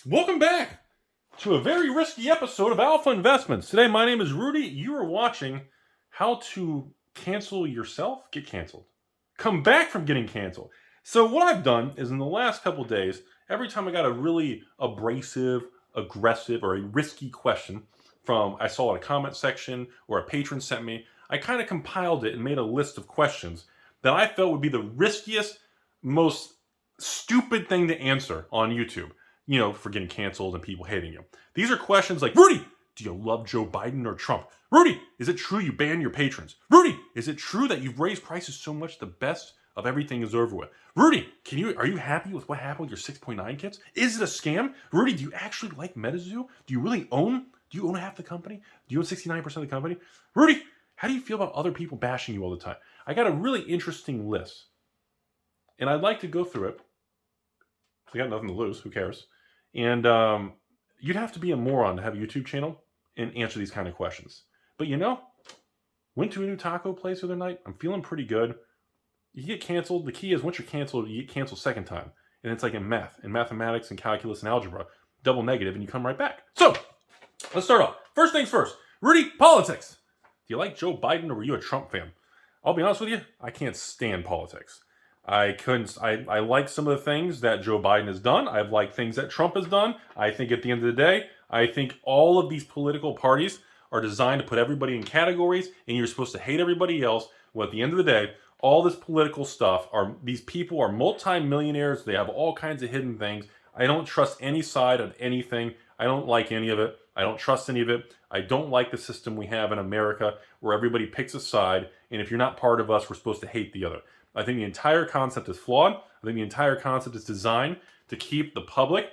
Welcome back to a very risky episode of Alpha Investments. Today, my name is Rudy. You are watching how to cancel yourself, get canceled, come back from getting canceled. So what I've done is in the last couple days, every time I got a really abrasive, aggressive, or a risky question I saw in a comment section or a patron sent me, I kind of compiled it and made a list of questions that I felt would be the riskiest, most stupid thing to answer on YouTube, for getting canceled and people hating you. These are questions like, Rudy, do you love Joe Biden or Trump? Rudy, is it true you ban your patrons? Rudy, is it true that you've raised prices so much the best of everything is over with? Rudy, are you happy with what happened with your 6.9 kits? Is it a scam? Rudy, do you actually like Metazoo? Do you own half the company? Do you own 69% of the company? Rudy, how do you feel about other people bashing you all the time? I got a really interesting list, and I'd like to go through it. I got nothing to lose. Who cares? And you'd have to be a moron to have a YouTube channel and answer these kind of questions. But went to a new taco place the other night. I'm feeling pretty good. You get canceled. The key is once you're canceled, you get canceled second time. And it's like in mathematics and calculus and algebra, double negative, and you come right back. So let's start off. First things first. Rudy, politics. Do you like Joe Biden or were you a Trump fan? I'll be honest with you, I can't stand politics. I like some of the things that Joe Biden has done. I've liked things that Trump has done. I think at the end of the day, I think all of these political parties are designed to put everybody in categories, and you're supposed to hate everybody else. Well, at the end of the day, all this political stuff these people are multi-millionaires. They have all kinds of hidden things. I don't trust any side of anything. I don't like any of it. I don't trust any of it. I don't like the system we have in America where everybody picks a side, and if you're not part of us, we're supposed to hate the other. I think the entire concept is flawed. I think the entire concept is designed to keep the public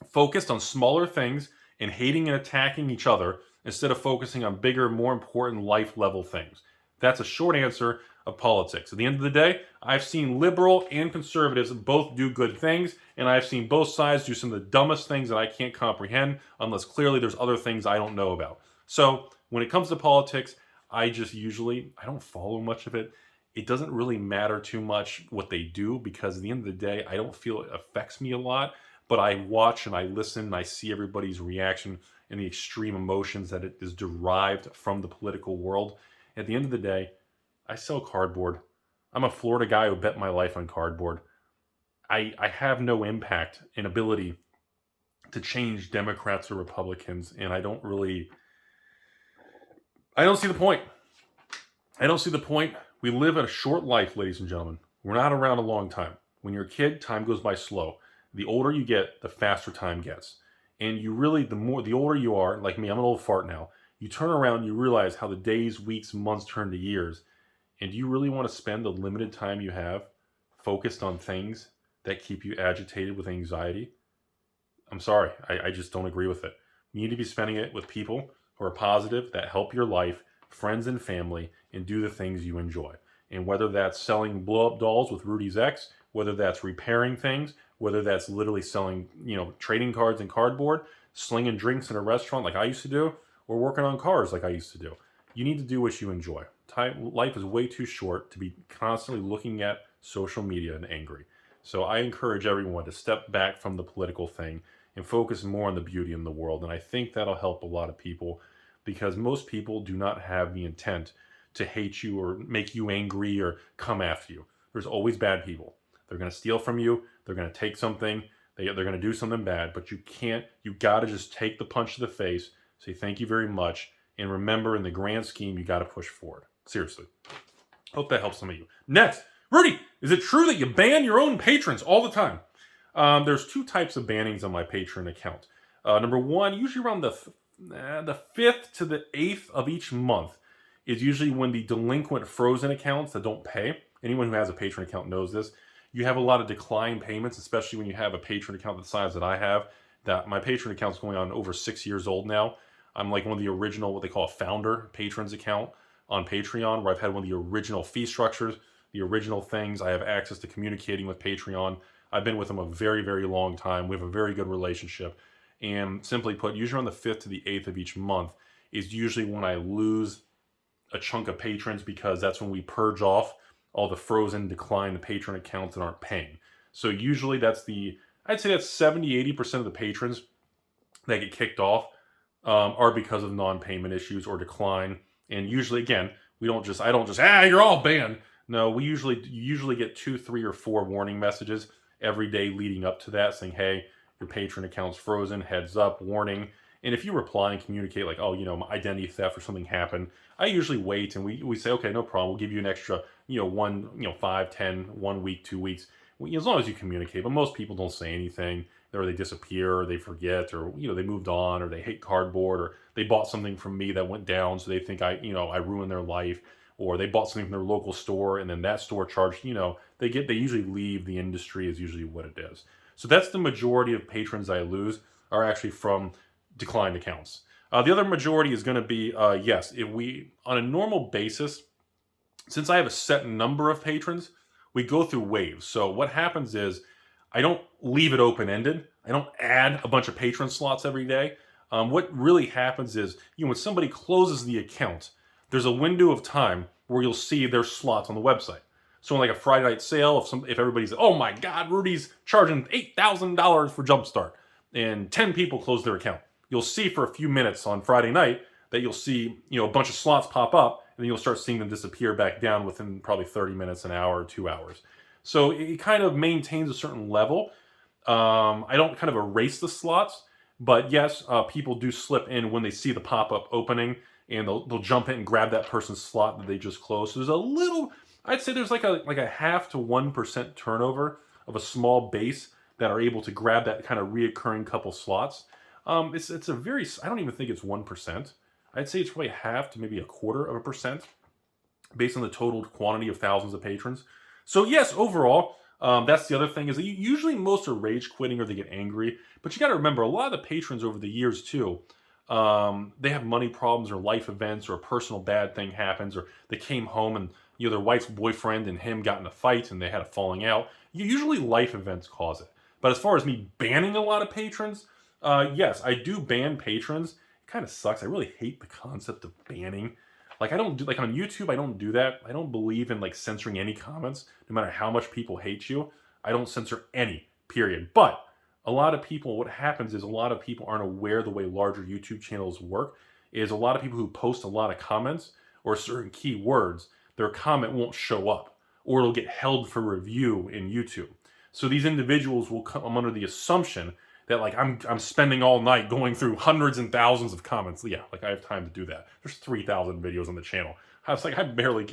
focused on smaller things and hating and attacking each other instead of focusing on bigger, more important life level things. That's a short answer of politics. At the end of the day, I've seen liberal and conservatives both do good things, and I've seen both sides do some of the dumbest things that I can't comprehend unless clearly there's other things I don't know about. So when it comes to politics, I don't follow much of it. It doesn't really matter too much what they do because at the end of the day, I don't feel it affects me a lot, but I watch and I listen and I see everybody's reaction and the extreme emotions that it is derived from the political world. At the end of the day, I sell cardboard. I'm a Florida guy who bet my life on cardboard. I have no impact and ability to change Democrats or Republicans, and I don't see the point. I don't see the point. We live a short life, ladies and gentlemen. We're not around a long time. When you're a kid, time goes by slow. The older you get, the faster time gets. And the older you are, like me, I'm an old fart now. You turn around, you realize how the days, weeks, months turn to years. And do you really want to spend the limited time you have focused on things that keep you agitated with anxiety? I'm sorry, I just don't agree with it. You need to be spending it with people who are positive, that help your life, friends and family, and do the things you enjoy. And whether that's selling blow-up dolls with Rudy's ex, whether that's repairing things, whether that's literally selling, trading cards and cardboard, slinging drinks in a restaurant like I used to do, or working on cars like I used to do. You need to do what you enjoy. Life is way too short to be constantly looking at social media and angry. So I encourage everyone to step back from the political thing and focus more on the beauty in the world. And I think that'll help a lot of people because most people do not have the intent to hate you or make you angry or come after you. There's always bad people. They're going to steal from you. They're going to take something. They're going to do something bad, but you got to just take the punch to the face, say thank you very much, and remember in the grand scheme, you got to push forward. Seriously. Hope that helps some of you. Next, Rudy, is it true that you ban your own patrons all the time? There's two types of bannings on my Patron account. Number one, usually around the 5th to the 8th of each month is usually when the delinquent frozen accounts that don't pay. Anyone who has a Patron account knows this. You have a lot of decline payments, especially when you have a Patron account the size that I have. That my Patron account's going on over 6 years old now. I'm like one of the original, what they call a founder patrons account on Patreon, where I've had one of the original fee structures, the original things. I have access to communicating with Patreon. I've been with them a very, very long time. We have a very good relationship. And simply put, usually on the 5th to the 8th of each month is usually when I lose a chunk of patrons because that's when we purge off all the frozen, declined patron accounts that aren't paying. So usually that's the I'd say that's 70-80% of the patrons that get kicked off are because of non-payment issues or decline. And usually, again, I don't just, you're all banned. No, you usually get 2, 3, or 4 warning messages every day leading up to that saying, hey, your Patron account's frozen, heads up, warning. And if you reply and communicate like, oh, my identity theft or something happened, I usually wait and we say, okay, no problem. We'll give you an extra, 5, 10, 1 week, 2 weeks, as long as you communicate. But most people don't say anything, or they disappear, or they forget, or they moved on, or they hate cardboard, or they bought something from me that went down, so they think I ruined their life, or they bought something from their local store, and then that store charged. They usually leave the industry is usually what it is. So that's the majority of patrons I lose are actually from declined accounts. The other majority is going to be yes, if we on a normal basis, since I have a set number of patrons, we go through waves. So what happens is I don't leave it open-ended. I don't add a bunch of patron slots every day. What really happens is, when somebody closes the account, there's a window of time where you'll see their slots on the website. So like a Friday night sale, if everybody's, oh my God, Rudy's charging $8,000 for Jumpstart, and 10 people close their account, you'll see for a few minutes on Friday night that you'll see, a bunch of slots pop up, and then you'll start seeing them disappear back down within probably 30 minutes, an hour, or 2 hours. So it kind of maintains a certain level. I don't kind of erase the slots, but yes, people do slip in when they see the pop-up opening, and they'll jump in and grab that person's slot that they just closed. So there's a little, I'd say there's like a 0.5 to 1% turnover of a small base that are able to grab that kind of reoccurring couple slots. It's a very, I don't even think it's 1%. I'd say it's probably 0.5 to maybe 0.25% based on the total quantity of thousands of patrons. So yes, overall, that's the other thing is that usually most are rage quitting or they get angry. But you got to remember, a lot of the patrons over the years too, they have money problems or life events or a personal bad thing happens, or they came home and their wife's boyfriend and him got in a fight and they had a falling out. Usually life events cause it. But as far as me banning a lot of patrons, yes, I do ban patrons. It kind of sucks. I really hate the concept of banning. Like I don't do, like on YouTube, I don't do that. I don't believe in like censoring any comments, no matter how much people hate you. I don't censor any, period. But a lot of people, what happens is a lot of people aren't aware the way larger YouTube channels work, is a lot of people who post a lot of comments or certain keywords, their comment won't show up, or it'll get held for review in YouTube. So these individuals will come under the assumption that like I'm spending all night going through hundreds and thousands of comments. Yeah, like I have time to do that. There's 3,000 videos on the channel. I was like, I barely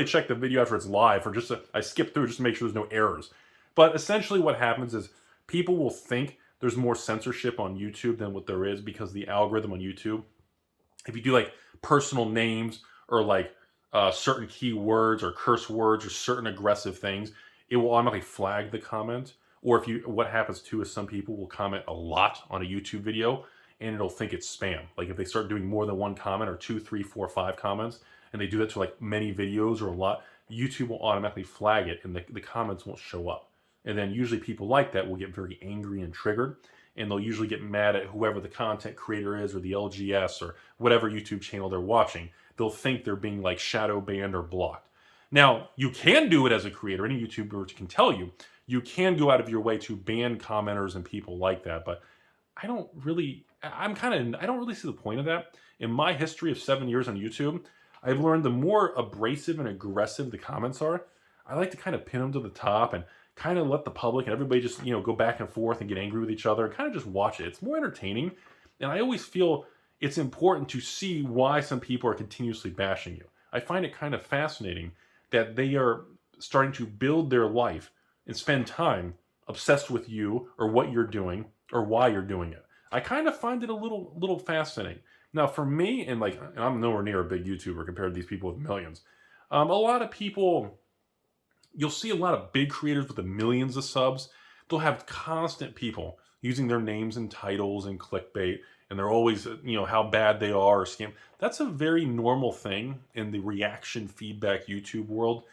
check the video after it's live, or just I skip through just to make sure there's no errors. But essentially what happens is people will think there's more censorship on YouTube than what there is, because the algorithm on YouTube, if you do like personal names or like certain keywords or curse words or certain aggressive things, it will automatically flag the comment. Or what happens too is some people will comment a lot on a YouTube video and it'll think it's spam. Like if they start doing more than one comment or 2, 3, 4, 5 comments, and they do that to like many videos or a lot, YouTube will automatically flag it and the comments won't show up. And then usually people like that will get very angry and triggered, and they'll usually get mad at whoever the content creator is or the LGS or whatever YouTube channel they're watching. They'll think they're being like shadow banned or blocked. Now, you can do it as a creator. Any YouTuber can tell you, you can go out of your way to ban commenters and people like that, but I don't really see the point of that. In my history of 7 years on YouTube, I've learned the more abrasive and aggressive the comments are, I like to kind of pin them to the top and kind of let the public and everybody just, go back and forth and get angry with each other and kind of just watch it. It's more entertaining. And I always feel it's important to see why some people are continuously bashing you. I find it kind of fascinating that they are starting to build their life and spend time obsessed with you or what you're doing or why you're doing it. I kind of find it a little fascinating. Now, for me, and I'm nowhere near a big YouTuber compared to these people with millions. A lot of people, you'll see a lot of big creators with the millions of subs. They'll have constant people using their names and titles and clickbait, and they're always, how bad they are or scam. That's a very normal thing in the reaction feedback YouTube world.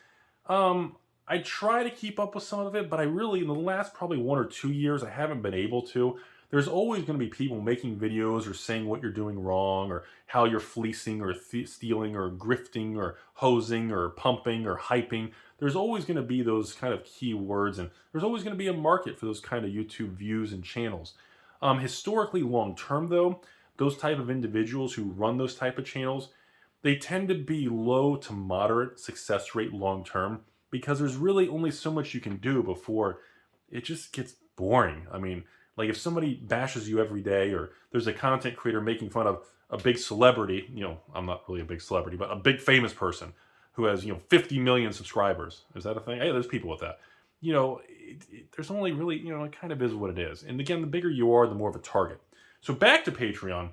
I try to keep up with some of it, but I really, in the last probably 1 or 2 years, I haven't been able to. there's always going to be people making videos or saying what you're doing wrong or how you're fleecing or stealing or grifting or hosing or pumping or hyping. There's always going to be those kind of keywords, and there's always going to be a market for those kind of YouTube views and channels. Historically, long term though, those type of individuals who run those type of channels, they tend to be low to moderate success rate long term, because there's really only so much you can do before it just gets boring. I mean, like if somebody bashes you every day, or there's a content creator making fun of a big celebrity, I'm not really a big celebrity, but a big famous person who has, 50 million subscribers. Is that a thing? Hey, there's people with that. There's only really, it kind of is what it is. And again, the bigger you are, the more of a target. So back to Patreon.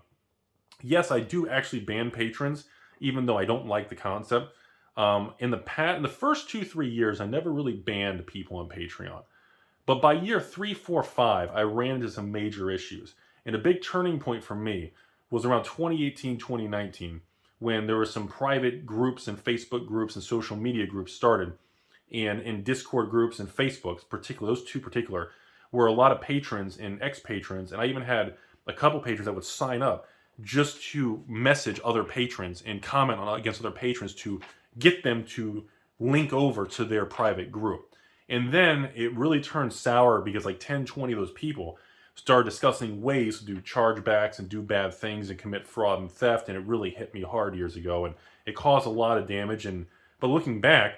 Yes, I do actually ban patrons, even though I don't like the concept. In the first 2-3 years, I never really banned people on Patreon. But by year 3, 4, 5, I ran into some major issues. And a big turning point for me was around 2018, 2019, when there were some private groups and Facebook groups and social media groups started. And in Discord groups and Facebooks, particularly, those two particular, were a lot of patrons and ex-patrons. And I even had a couple patrons that would sign up just to message other patrons and comment against other patrons to get them to link over to their private group. And then it really turned sour because like 10, 20 of those people started discussing ways to do chargebacks and do bad things and commit fraud and theft. And it really hit me hard years ago. And it caused a lot of damage. But looking back,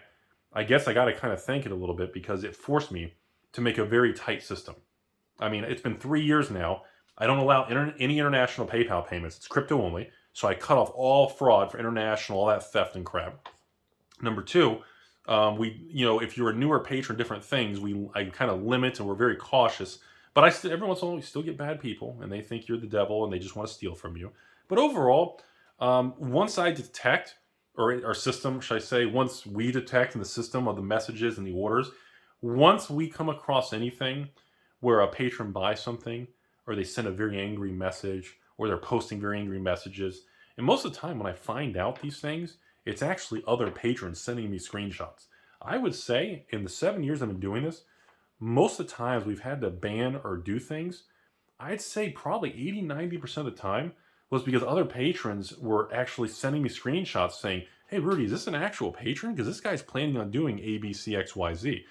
I guess I got to kind of thank it a little bit, because it forced me to make a very tight system. I mean, it's been 3 years now. I don't allow any international PayPal payments. It's crypto only. So I cut off all fraud for international, all that theft and crap. Number two, if you're a newer patron, different things, I kind of limit, and we're very cautious. But every once in a while, we still get bad people, and they think you're the devil, and they just want to steal from you. But overall, once I detect, or our system, should I say, once we detect in the system of the messages and the orders, once we come across anything where a patron buys something, or they send a very angry message, or they're posting very angry messages, and most of the time when I find out these things, it's actually other patrons sending me screenshots. I would say in the 7 years I've been doing this, most of the times we've had to ban or do things, I'd say probably 80-90% of the time was because other patrons were actually sending me screenshots saying, hey, Rudy, is this an actual patron? Because this guy's planning on doing A, B, C, X, Y, Z.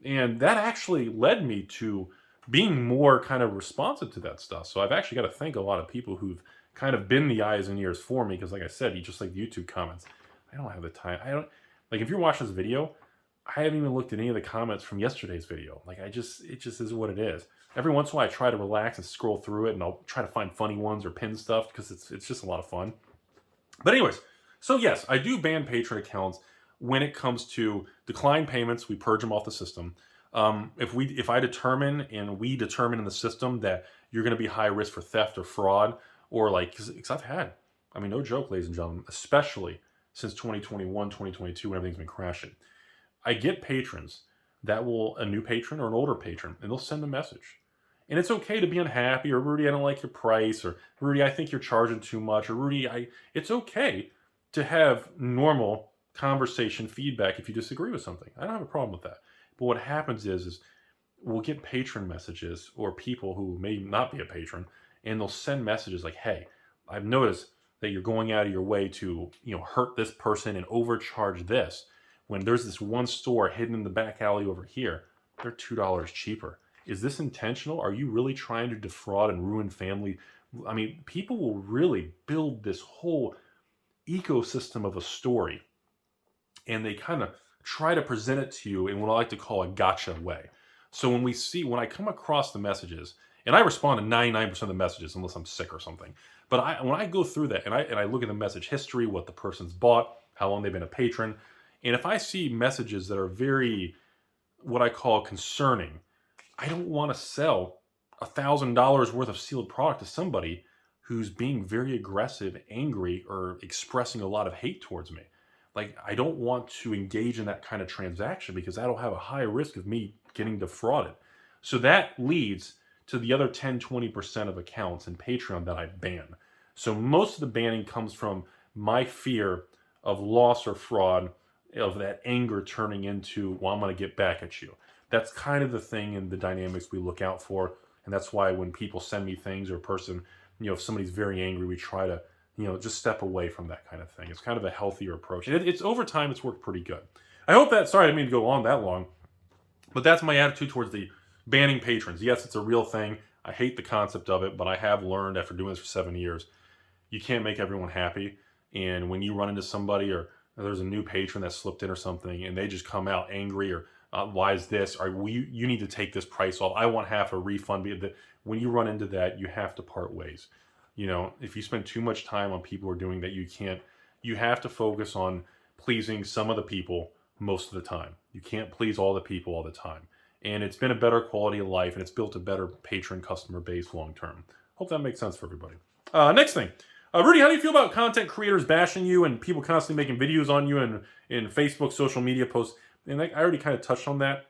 And that actually led me to being more kind of responsive to that stuff. So I've actually got to thank a lot of people who've kind of been the eyes and ears for me, because like I said, just like the YouTube comments, I don't have the time. Like if you're watching this video, I haven't even looked at any of the comments from yesterday's video. Like it just is what it is. Every once in a while I try to relax and scroll through it, and I'll try to find funny ones or pin stuff, because it's just a lot of fun. But anyways, so yes, I do ban patron accounts when it comes to decline payments. We purge them off the system. If I determine, and we determine in the system, that you're going to be high risk for theft or fraud, or because I've had, no joke, ladies and gentlemen, especially since 2021, 2022, when everything's been crashing, I get patrons a new patron or an older patron, and they'll send a message. And it's okay to be unhappy, or Rudy, I don't like your price, or Rudy, I think you're charging too much, or Rudy, it's okay to have normal conversation feedback if you disagree with something. I don't have a problem with that. But what happens is we'll get patron messages, or people who may not be a patron, and they'll send messages like, hey, I've noticed that you're going out of your way to, hurt this person and overcharge this, when there's this one store hidden in the back alley over here, they're $2 cheaper. Is this intentional? Are you really trying to defraud and ruin family? People will really build this whole ecosystem of a story, and they kind of try to present it to you in what I like to call a gotcha way. So when I come across the messages, and I respond to 99% of the messages unless I'm sick or something, but when I go through that and I look at the message history, what the person's bought, how long they've been a patron, and if I see messages that are very, what I call, concerning, I don't want to sell $1,000 worth of sealed product to somebody who's being very aggressive, angry, or expressing a lot of hate towards me. I don't want to engage in that kind of transaction, because that'll have a high risk of me getting defrauded. So that leads to the other 10-20% of accounts in Patreon that I ban. So most of the banning comes from my fear of loss or fraud, of that anger turning into, well, I'm going to get back at you. That's kind of the thing and the dynamics we look out for. And that's why when people send me things, or a person, if somebody's very angry, we try to, just step away from that kind of thing. It's kind of a healthier approach. And it's over time, it's worked pretty good. I hope that, sorry, I didn't mean to go on that long, but that's my attitude towards the banning patrons. Yes, it's a real thing. I hate the concept of it, but I have learned after doing this for 7 years, you can't make everyone happy. And when you run into somebody, or there's a new patron that slipped in or something, and they just come out angry, or why is this? Or you need to take this price off. I want half a refund. When you run into that, you have to part ways. If you spend too much time on people who are doing that, you have to focus on pleasing some of the people most of the time. You can't please all the people all the time. And it's been a better quality of life, and it's built a better patron customer base long term. Hope that makes sense for everybody. Next thing. Rudy, how do you feel about content creators bashing you and people constantly making videos on you and in Facebook, social media posts? And I already kind of touched on that.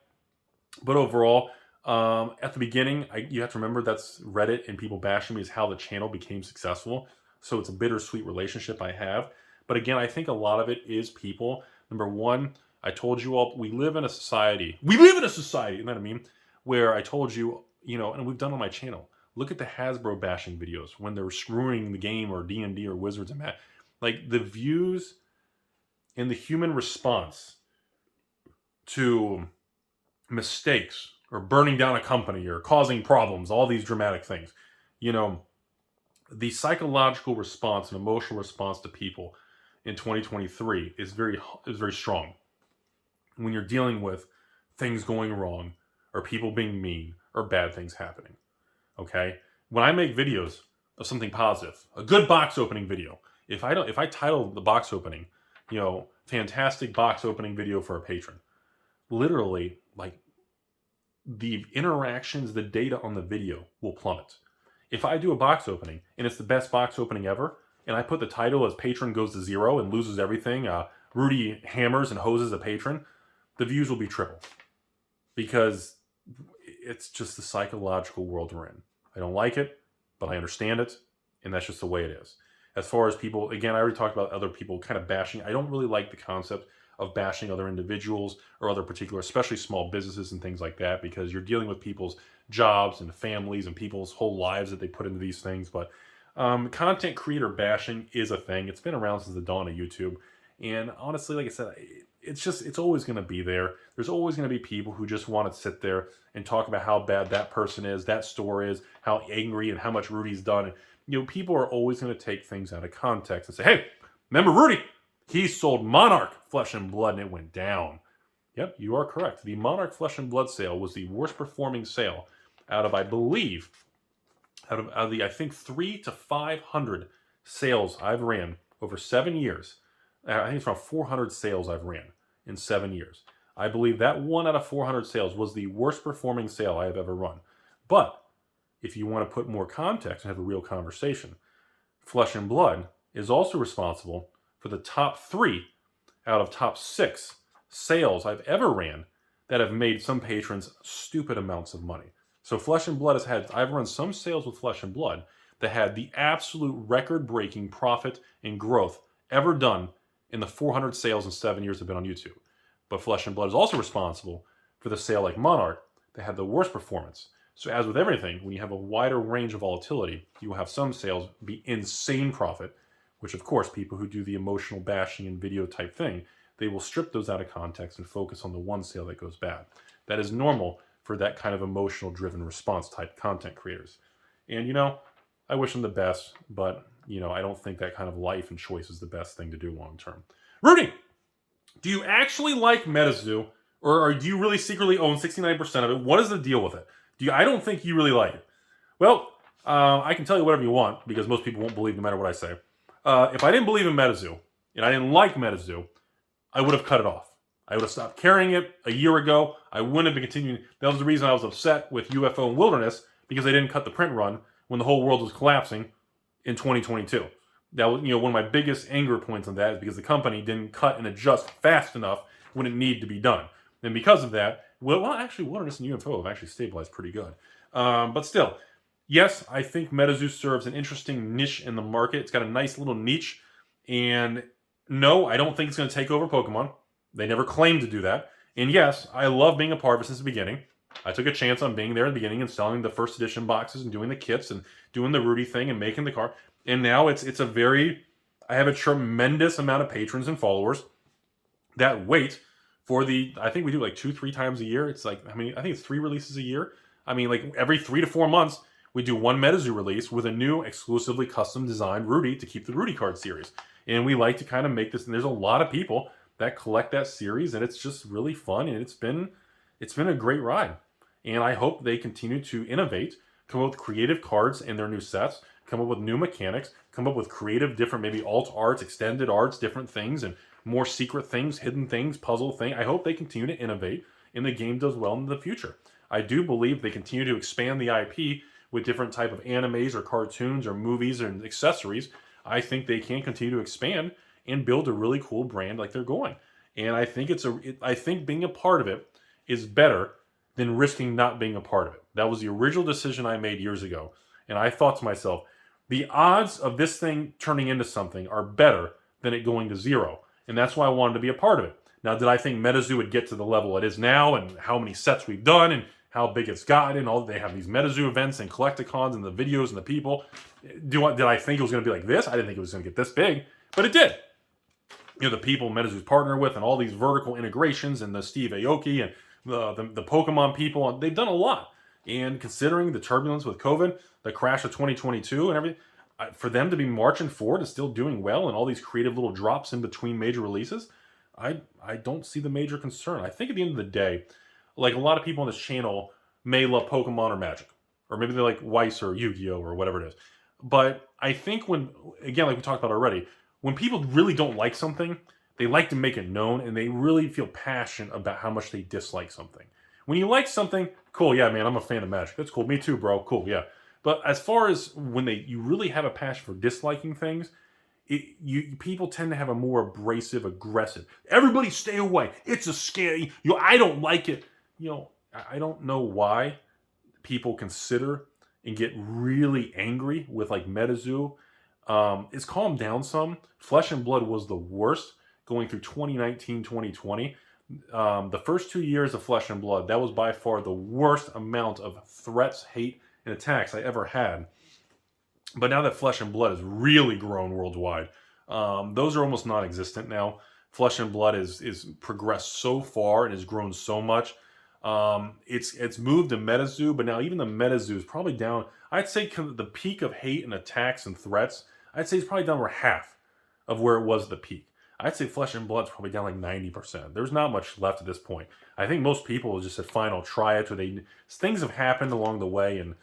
But overall, at the beginning, you have to remember that's Reddit, and people bashing me is how the channel became successful. So it's a bittersweet relationship I have. But again, I think a lot of it is people. Number one, I told you all, we live in a society, you know what I mean? Where I told you, and we've done on my channel, look at the Hasbro bashing videos when they're screwing the game, or D&D, or Wizards and that. Like, the views and the human response to mistakes, or burning down a company, or causing problems, all these dramatic things. The psychological response and emotional response to people in 2023 is very strong. When you're dealing with things going wrong, or people being mean, or bad things happening. Okay? When I make videos of something positive, a good box opening video, if I title the box opening, fantastic box opening video for a patron, literally, like, the interactions, the data on the video will plummet. If I do a box opening and it's the best box opening ever, and I put the title as patron goes to zero and loses everything, Rudy hammers and hoses a patron, the views will be triple. Because it's just the psychological world we're in. I don't like it, but I understand it, and that's just the way it is. As far as people, again, I already talked about other people kind of bashing. I don't really like the concept of bashing other individuals or other particular, especially small businesses and things like that, because you're dealing with people's jobs and families and people's whole lives that they put into these things. But content creator bashing is a thing. It's been around since the dawn of YouTube. And honestly, like I said, it's always going to be there. There's always going to be people who just want to sit there and talk about how bad that person is, that store is, how angry and how much Rudy's done. People are always going to take things out of context and say, hey, remember Rudy? He sold Monarch Flesh and Blood and it went down. Yep, you are correct. The Monarch Flesh and Blood sale was the worst performing sale out of, I believe, out of the, I think, 300 to 500 sales I've ran over 7 years. I think it's around 400 sales I've ran in 7 years. I believe that 1 out of 400 sales was the worst performing sale I have ever run. But if you want to put more context and have a real conversation, Flesh and Blood is also responsible for the top 3 out of top 6 sales I've ever ran that have made some patrons stupid amounts of money. So Flesh and Blood I've run some sales with Flesh and Blood that had the absolute record-breaking profit and growth ever done in the 400 sales in 7 years I've been on YouTube. But Flesh and Blood is also responsible for the sale like Monarch that had the worst performance. So as with everything, when you have a wider range of volatility, you will have some sales be insane profit, which of course people who do the emotional bashing and video type thing, they will strip those out of context and focus on the one sale that goes bad. That is normal for that kind of emotional driven response type content creators. And I wish them the best, but I don't think that kind of life and choice is the best thing to do long term. Rudy, do you actually like Metazoo, or do you really secretly own 69% of it? What is the deal with it? I don't think you really like it. Well, I can tell you whatever you want, because most people won't believe no matter what I say. If I didn't believe in Metazoo, and I didn't like Metazoo, I would have cut it off. I would have stopped carrying it a year ago. I wouldn't have been continuing. That was the reason I was upset with UFO and Wilderness, because they didn't cut the print run when the whole world was collapsing in 2022. That was, one of my biggest anger points on that is because the company didn't cut and adjust fast enough when it needed to be done. And because of that, well, actually, Wilderness and UFO have actually stabilized pretty good. But still, yes, I think Metazoo serves an interesting niche in the market. It's got a nice little niche. And no, I don't think it's going to take over Pokemon. They never claimed to do that. And yes, I love being a part of it since the beginning. I took a chance on being there at the beginning and selling the first edition boxes and doing the kits and doing the Rudy thing and making the card. And now I have a tremendous amount of patrons and followers that wait for I think we do like 2-3 times a year. It's like, I think it's 3 releases a year. I mean, like every 3 to 4 months, we do one Metazoo release with a new exclusively custom designed Rudy to keep the Rudy card series. And we like to kind of make this, and there's a lot of people that collect that series, and it's just really fun, and it's been a great ride. And I hope they continue to innovate, come up with creative cards in their new sets, come up with new mechanics, come up with creative, different, maybe alt arts, extended arts, different things, and more secret things, hidden things, puzzle thing. I hope they continue to innovate and the game does well in the future. I do believe they continue to expand the IP with different type of animes or cartoons or movies and accessories. I think they can continue to expand and build a really cool brand like they're going. And I think I think being a part of it is better than risking not being a part of it. That was the original decision I made years ago. And I thought to myself, the odds of this thing turning into something are better than it going to zero. And that's why I wanted to be a part of it. Now, did I think Metazoo would get to the level it is now and how many sets we've done and how big it's gotten and all they have these Metazoo events and collecticons and the videos and the people? Did I think it was going to be like this? I didn't think it was going to get this big, but it did. You know, the people Metazoo's partner with and all these vertical integrations and the Steve Aoki and the Pokemon people, they've done a lot. And considering the turbulence with COVID, the crash of 2022 and everything, for them to be marching forward and still doing well and all these creative little drops in between major releases, I don't see the major concern. I think at the end of the day, like a lot of people on this channel may love Pokemon or Magic, or maybe they like Weiss or Yu-Gi-Oh or whatever it is. But I think when, again, like we talked about already, when people really don't like something, they like to make it known and they really feel passionate about how much they dislike something. When you like something, cool, yeah, man, I'm a fan of Magic. That's cool. Me too, bro. Cool, yeah. But as far as when you really have a passion for disliking things, people tend to have a more abrasive, aggressive. Everybody stay away. It's a scary. I don't like it. I don't know why people consider and get really angry with like Metazoo. It's calmed down some. Flesh and Blood was the worst going through 2019, 2020. The first 2 years of Flesh and Blood, that was by far the worst amount of threats, hate, and attacks I ever had. But now that Flesh and Blood has really grown worldwide, those are almost non-existent now. Flesh and Blood is progressed so far and has grown so much. It's moved to Metazoo, but now even the Metazoo is probably down. I'd say the peak of hate and attacks and threats, I'd say it's probably down over half of where it was at the peak. I'd say Flesh and Blood's probably down like 90%. There's not much left at this point. I think most people just said, fine, I'll try it. Or things have happened along the way, and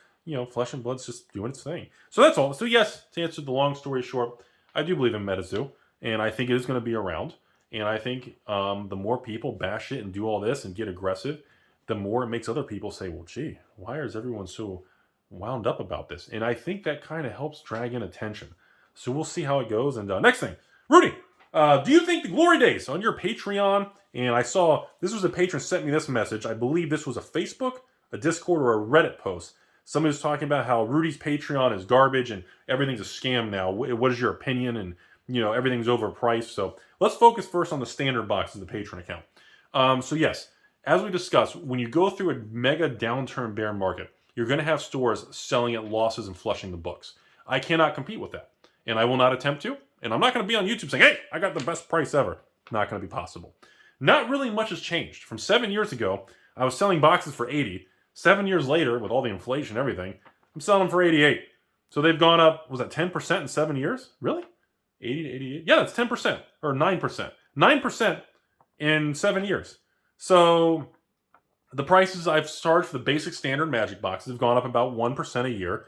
Flesh and Blood's just doing its thing. So that's all. So yes, to answer the long story short, I do believe in Metazoo, and I think it is going to be around. And I think the more people bash it and do all this and get aggressive, the more it makes other people say, well, gee, why is everyone so wound up about this? And I think that kind of helps drag in attention. So we'll see how it goes. And next thing, Rudy, do you think the glory days on your Patreon? And I saw this was a patron sent me this message. I believe this was a Facebook, a Discord, or a Reddit post. Somebody was talking about how Rudy's Patreon is garbage and everything's a scam now. What is your opinion? And everything's overpriced. So let's focus first on the standard box of the Patron account. So yes, as we discussed, when you go through a mega downturn bear market, you're going to have stores selling at losses and flushing the books. I cannot compete with that, and I will not attempt to. And I'm not going to be on YouTube saying, hey, I got the best price ever. Not going to be possible. Not really much has changed. From 7 years ago, I was selling boxes for 80. 7 years later, with all the inflation and everything, I'm selling them for 88. So they've gone up, was that 10% in 7 years? Really? 80 to 88? Yeah, that's 10%, or 9%. 9% in 7 years. So the prices I've charged for the basic standard Magic boxes have gone up about 1% a year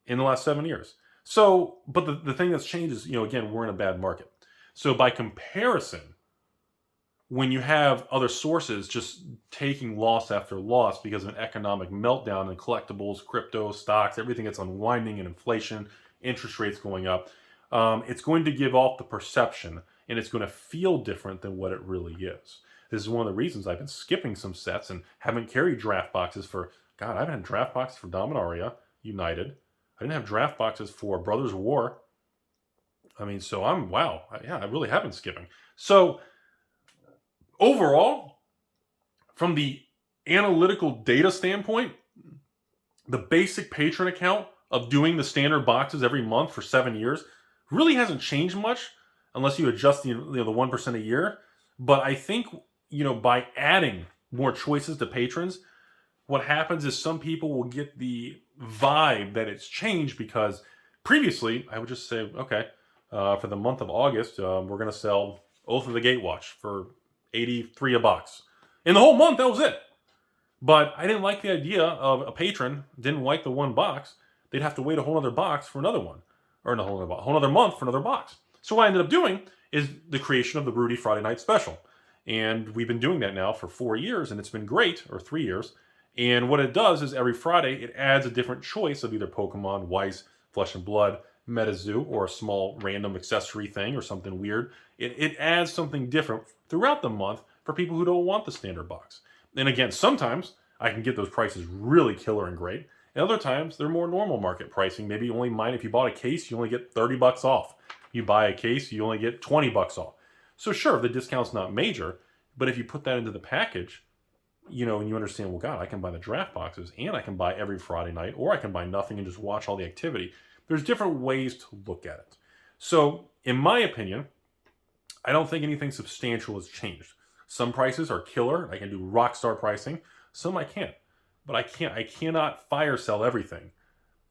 in the last 7 years. So, but the thing that's changed is, again, we're in a bad market. So by comparison, when you have other sources just taking loss after loss because of an economic meltdown in collectibles, crypto, stocks, everything that's unwinding and inflation, interest rates going up, it's going to give off the perception and it's going to feel different than what it really is. This is one of the reasons I've been skipping some sets and haven't carried draft boxes for, God, I haven't had draft boxes for Dominaria, United. I didn't have draft boxes for Brothers War. I mean, so I really have been skipping. So overall, From the analytical data standpoint, the basic Patron account of doing the standard boxes every month for 7 years really hasn't changed much unless you adjust the 1% a year. But I think, by adding more choices to patrons, what happens is some people will get the vibe that it's changed, because previously I would just say, okay, for the month of August, we're going to sell Oath of the Gatewatch for $83 a box. In the whole month, that was it. But I didn't like the idea of a patron didn't like the one box. They'd have to wait a whole other box for another one, or a whole other month for another box. So what I ended up doing is the creation of the Rudy Friday Night Special. And we've been doing that now for 4 years, and it's been great, or 3 years. And what it does is every Friday, it adds a different choice of either Pokemon, Weiss, Flesh and Blood, Metazoo, or a small random accessory thing or something weird. It adds something different throughout the month for people who don't want the standard box. And again, sometimes I can get those prices really killer and great. And other times, they're more normal market pricing. Maybe you only mind if you bought a case, you only get $30 off. You buy a case, you only get $20 off. So sure, the discount's not major, but if you put that into the package, and you understand, well, God, I can buy the draft boxes, and I can buy every Friday night, or I can buy nothing and just watch all the activity. There's different ways to look at it. So, in my opinion, I don't think anything substantial has changed. Some prices are killer. I can do rock star pricing. Some I can't. But I cannot fire sell everything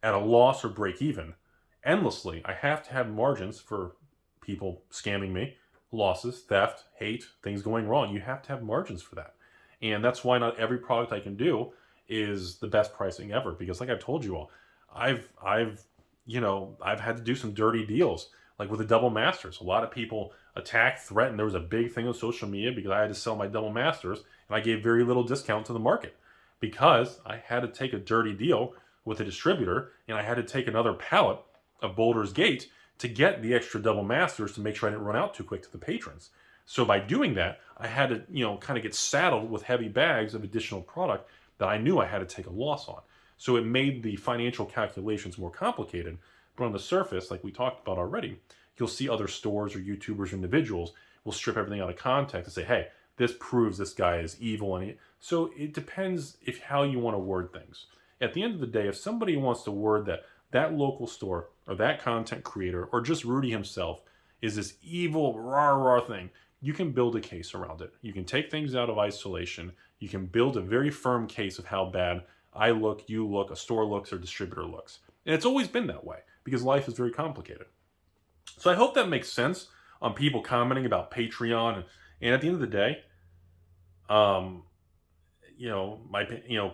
at a loss or break even endlessly. I have to have margins for people scamming me, losses, theft, hate, things going wrong. You have to have margins for that. And that's why not every product I can do is the best pricing ever. Because like I've told you all, I've had to do some dirty deals, like with the double masters. A lot of people attacked, threatened. There was a big thing on social media because I had to sell my double masters, and I gave very little discount to the market because I had to take a dirty deal with a distributor, and I had to take another pallet of Boulder's Gate to get the extra double masters to make sure I didn't run out too quick to the patrons. So by doing that, I had to, kind of get saddled with heavy bags of additional product that I knew I had to take a loss on. So it made the financial calculations more complicated. But on the surface, like we talked about already, you'll see other stores or YouTubers or individuals will strip everything out of context and say, hey, this proves this guy is evil. So it depends how you want to word things. At the end of the day, if somebody wants to word that local store or that content creator or just Rudy himself is this evil, rah thing, you can build a case around it. You can take things out of isolation. You can build a very firm case of how bad I look, you look, a store looks, or distributor looks. And it's always been that way because life is very complicated. So I hope that makes sense on people commenting about Patreon. And at the end of the day,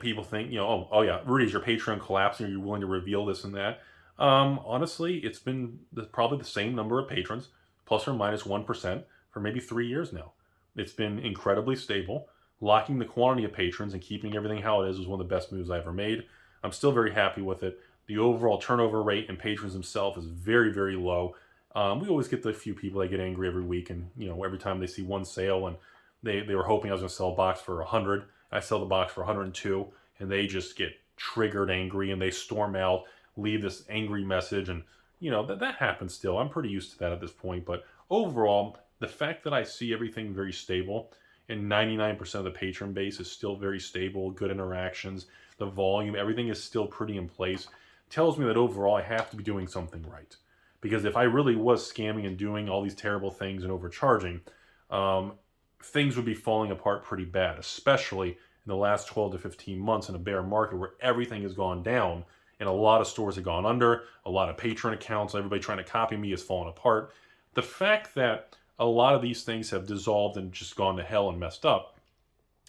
people think, oh yeah, Rudy, is your Patreon collapsing? Are you willing to reveal this and that? Honestly, it's been probably the same number of patrons, plus or minus 1%, for maybe 3 years now. It's been incredibly stable. Locking the quantity of patrons and keeping everything how it is was one of the best moves I ever made. I'm still very happy with it. The overall turnover rate in patrons themselves is very, very low. We always get the few people that get angry every week, and every time they see one sale and they were hoping I was going to sell a box for 100. I sell the box for 102, and they just get triggered angry and they storm out, leave this angry message, and that happens still. I'm pretty used to that at this point, but overall, the fact that I see everything very stable and 99% of the patron base is still very stable, good interactions, the volume, everything is still pretty in place, tells me that overall I have to be doing something right. Because if I really was scamming and doing all these terrible things and overcharging, things would be falling apart pretty bad, especially in the last 12 to 15 months in a bear market where everything has gone down and a lot of stores have gone under, a lot of patron accounts, everybody trying to copy me has fallen apart. The fact that a lot of these things have dissolved and just gone to hell and messed up,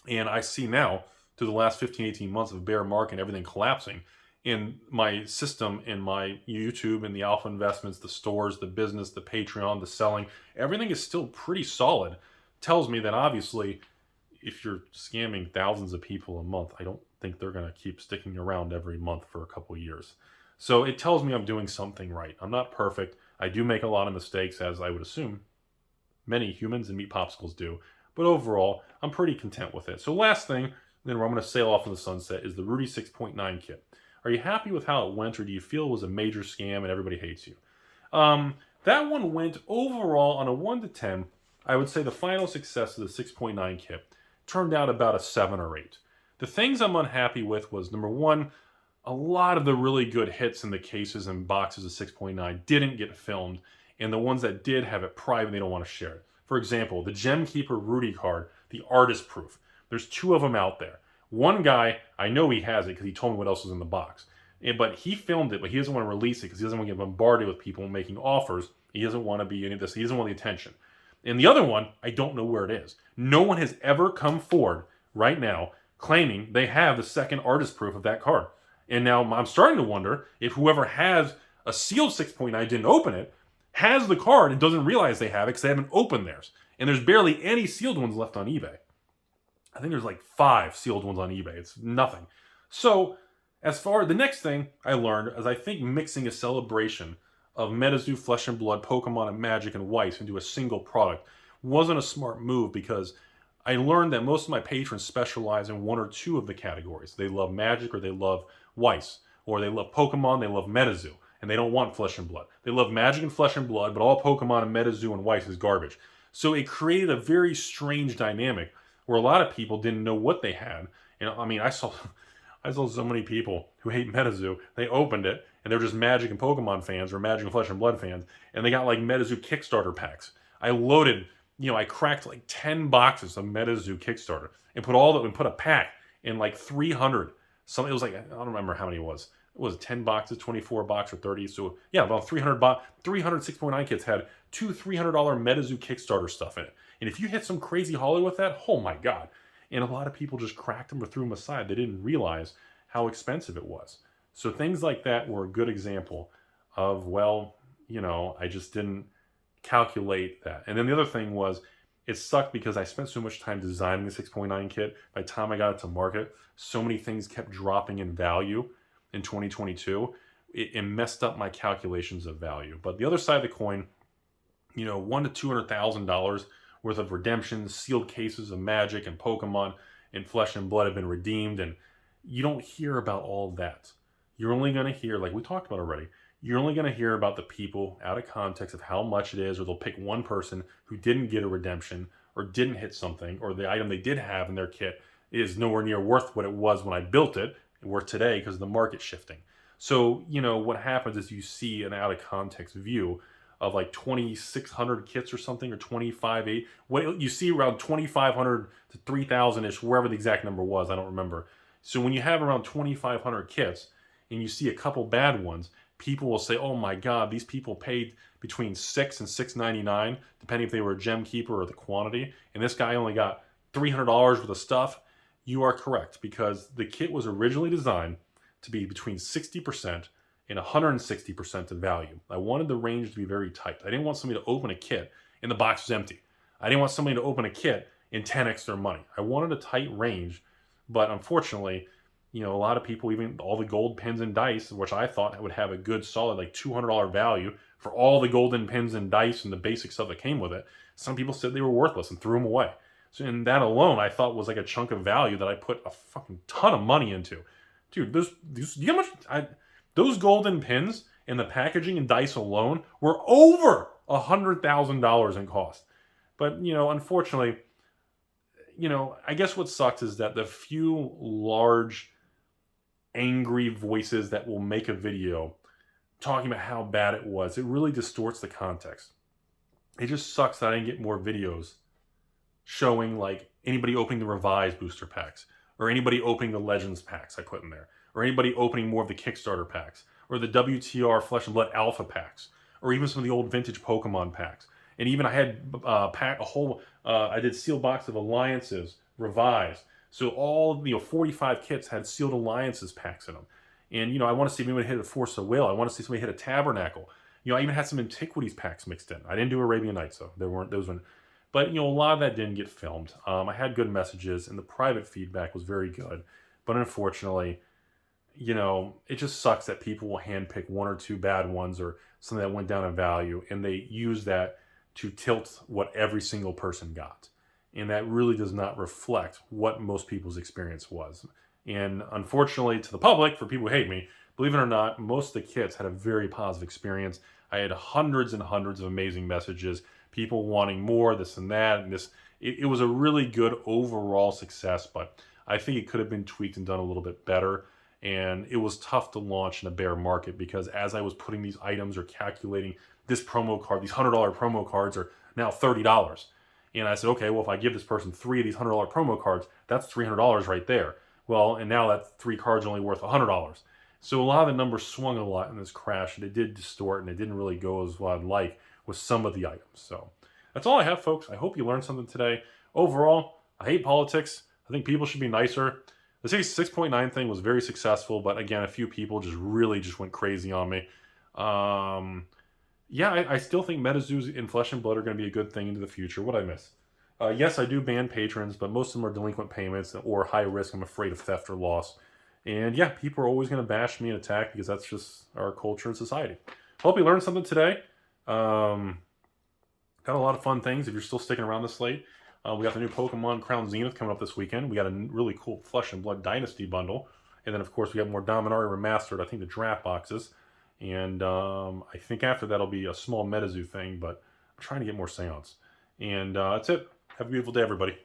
and I see now, through the last 15, 18 months of a bear market and everything collapsing, in my system, in my YouTube, in the Alpha Investments, the stores, the business, the Patreon, the selling, everything is still pretty solid. Tells me that obviously, if you're scamming thousands of people a month, I don't think they're going to keep sticking around every month for a couple of years. So it tells me I'm doing something right. I'm not perfect. I do make a lot of mistakes, as I would assume many humans and meat popsicles do. But overall, I'm pretty content with it. So last thing, then where I'm going to sail off in the sunset, is the Rudy 6.9 kit. Are you happy with how it went, or do you feel it was a major scam and everybody hates you? That one went overall on a 1 to 10. I would say the final success of the 6.9 kit turned out about a 7 or 8. The things I'm unhappy with was, number one, a lot of the really good hits in the cases and boxes of 6.9 didn't get filmed, and the ones that did have it private, they don't want to share it. For example, the Gem Keeper Rudy card, the artist proof. There's 2 of them out there. One guy, I know he has it because he told me what else was in the box. But he filmed it, but he doesn't want to release it because he doesn't want to get bombarded with people making offers. He doesn't want to be any of this. He doesn't want the attention. And the other one, I don't know where it is. No one has ever come forward right now claiming they have the second artist proof of that card. And now I'm starting to wonder if whoever has a sealed 6.9, didn't open it, has the card and doesn't realize they have it because they haven't opened theirs. And there's barely any sealed ones left on eBay. I think there's like 5 sealed ones on eBay. It's nothing. So as far the next thing I learned is I think mixing a celebration of Metazoo, Flesh and Blood, Pokemon, and Magic, and Weiss into a single product wasn't a smart move because I learned that most of my patrons specialize in 1 or 2 of the categories. They love Magic or they love Weiss, or they love Pokemon, they love Metazoo, and they don't want Flesh and Blood. They love Magic and Flesh and Blood, but all Pokemon and Metazoo and Weiss is garbage. So it created a very strange dynamic where a lot of people didn't know what they had. And I mean, I saw so many people who hate Metazoo. They opened it, and they're just Magic and Pokemon fans or Magic and Flesh and Blood fans, and they got like Metazoo Kickstarter packs. I loaded, I cracked like 10 boxes of Metazoo Kickstarter and put a pack in like 300. It was like, I don't remember how many it was. It was 10 boxes, 24 box, or 30. So yeah, about 300 6.9 kits had 2 $300 Metazoo Kickstarter stuff in it. And if you hit some crazy hauler with that, oh my God. And a lot of people just cracked them or threw them aside. They didn't realize how expensive it was. So things like that were a good example of, well, I just didn't calculate that. And then the other thing was, it sucked because I spent so much time designing the 6.9 kit. By the time I got it to market, so many things kept dropping in value in 2022. It messed up my calculations of value. But the other side of the coin, $100,000 to $200,000 worth of redemptions, sealed cases of Magic and Pokemon and Flesh and Blood have been redeemed, and you don't hear about all that. You're only going to hear, like we talked about already, you're only going to hear about the people out of context of how much it is, or they'll pick one person who didn't get a redemption or didn't hit something, or the item they did have in their kit is nowhere near worth what it was when I built it, worth today because of the market shifting. So, what happens is you see an out of context view of like 2,600 kits or something, or 25,800. What you see around 2,500 to 3,000-ish, wherever the exact number was, I don't remember. So when you have around 2,500 kits and you see a couple bad ones, people will say, oh my God, these people paid between $6 and $6.99, depending if they were a gem keeper or the quantity, and this guy only got $300 worth of stuff. You are correct, because the kit was originally designed to be between 60% and 160% of value. I wanted the range to be very tight. I didn't want somebody to open a kit and the box was empty. I didn't want somebody to open a kit and 10x their money. I wanted a tight range, but unfortunately, a lot of people, even all the gold pins and dice, which I thought would have a good solid like $200 value for all the golden pins and dice and the basic stuff that came with it, some people said they were worthless and threw them away. So in that alone, I thought was like a chunk of value that I put a fucking ton of money into. Dude, those golden pins and the packaging and dice alone were over $100,000 in cost. But, unfortunately, I guess what sucks is that the few large, angry voices that will make a video talking about how bad it was, it really distorts the context. It just sucks that I didn't get more videos showing like anybody opening the revised booster packs, or anybody opening the Legends packs I put in there, or anybody opening more of the Kickstarter packs, or the WTR Flesh and Blood Alpha packs, or even some of the old vintage Pokemon packs. And even I had I did sealed box of Alliances revised. So all 45 kits had sealed Alliances packs in them. And I want to see if anybody hit a Force of Will. I want to see somebody hit a Tabernacle. I even had some Antiquities packs mixed in. I didn't do Arabian Nights though. There weren't those ones. But a lot of that didn't get filmed. I had good messages, and the private feedback was very good. But unfortunately, it just sucks that people will handpick 1 or 2 bad ones or something that went down in value, and they use that to tilt what every single person got. And that really does not reflect what most people's experience was. And unfortunately to the public, for people who hate me, believe it or not, most of the kits had a very positive experience. I had hundreds and hundreds of amazing messages, people wanting more, this and that, and this. it was a really good overall success, but I think it could have been tweaked and done a little bit better. And it was tough to launch in a bear market because as I was putting these items or calculating this promo card, these $100 promo cards are now $30. And I said, okay, well, if I give this person 3 of these $100 promo cards, that's $300 right there. Well, and now that 3 cards are only worth $100. So a lot of the numbers swung a lot in this crash, and it did distort, and it didn't really go as well I'd like with some of the items. So that's all I have, folks. I hope you learned something today. Overall, I hate politics. I think people should be nicer. The 6.9 thing was very successful, but again, a few people just went crazy on me. Yeah, I still think Metazoo and Flesh and Blood are going to be a good thing into the future. What I miss? Yes, I do ban patrons, but most of them are delinquent payments or high risk. I'm afraid of theft or loss. And yeah, people are always going to bash me and attack because that's just our culture and society. Hope you learned something today. Got a lot of fun things if you're still sticking around this late. We got the new Pokemon Crown Zenith coming up this weekend. We got a really cool Flesh and Blood Dynasty bundle. And then, of course, we got more Dominaria Remastered, I think the draft boxes. And I think after that'll be a small Metazoo thing, but I'm trying to get more Seance. And that's it. Have a beautiful day, everybody.